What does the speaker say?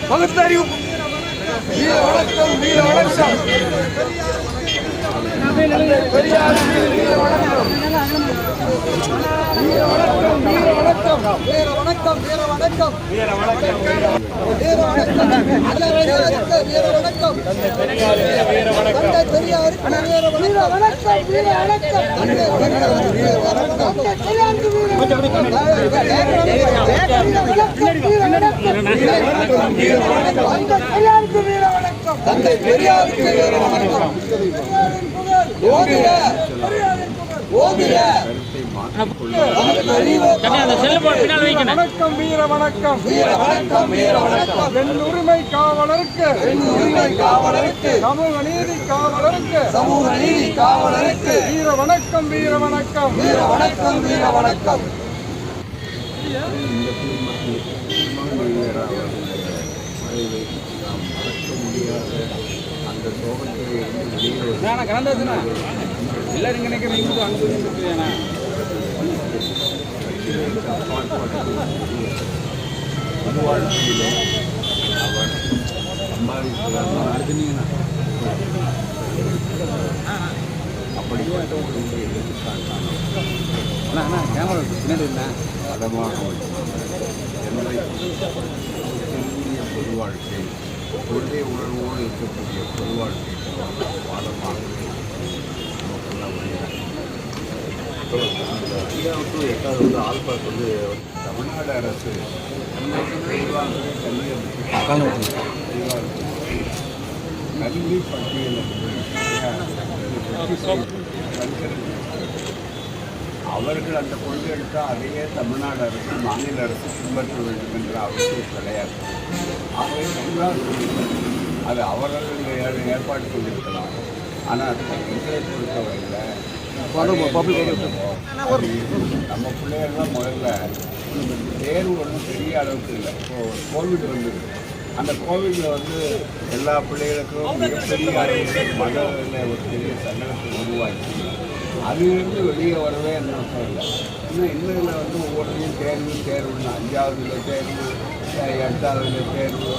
பகுத்தறிவு வீர வணக்கம் வீர வணக்கம் பெரியார் வீர வணக்கம் வீர வணக்கம் வீர வணக்கம் வீர வணக்கம் வீர வணக்கம் வீர வணக்கம் வீர வணக்கம் வீர வணக்கம் பெரியார் வீர வணக்கம் பெரியார் வீர வணக்கம் வீர வணக்கம் தந்தை பெரியாருக்கு வீர வணக்கம் வணக்கம் வீர வணக்கம் வீர வணக்கம் வீர வணக்கம் பெண்ணுரிமை காவலருக்கு சமூக நீதி காவலருக்கு வீர வணக்கம் வீர வணக்கம் வீர வணக்கம் வீர வணக்கம். அந்த சோகத்தில் கலந்தாச்சுண்ணா எல்லாரும் நினைக்கிறேன் இங்கே அனுப்பிச்சுண்ணா வாழ்க்கையிலே அவர் சம்பாதித்தீங்கன்னா அப்படிப்பட்ட ஒரு எடுத்துக்காட்டான கேமரா பின்னாடி பலமாக பொது வாழ்க்கை ஒரே உணர்வோடு இருக்கக்கூடிய பொது வாழ்க்கை பாடமாக நமக்கெல்லாம் 5வது to 8வது ஆல்பாஸ் தமிழ்நாடு அரசு கல்வி பட்டியலில் அவர்கள் அந்த கொள்கை எடுத்தால் அதையே தமிழ்நாடு அரசு மாநில அரசு பின்பற்ற வேண்டும் என்ற அவசியம் கிடையாது. ஆகவே அது அவர்கள் ஏற்பாடு செய்திருக்கலாம். ஆனால் எங்களை பொறுத்தவரையில் நம்ம பிள்ளைகள்லாம் முதல்ல தேர்வு ஒன்றும் பெரிய அளவுக்கு இல்லை. இப்போது கோவிட் வந்தது. அந்த கோவிடில் எல்லா பிள்ளைகளுக்கும் மிகப்பெரிய அளவில் மனதில் ஒரு பெரிய சங்கடத்தை உருவாக்கி அதிலிருந்து வெளியே வரவே என்ன இல்லை. இன்னும் ஒவ்வொருத்தையும் தேர்வுன்னு 5ஆவதுல தேர்வு 8ஆவதுல தேர்வு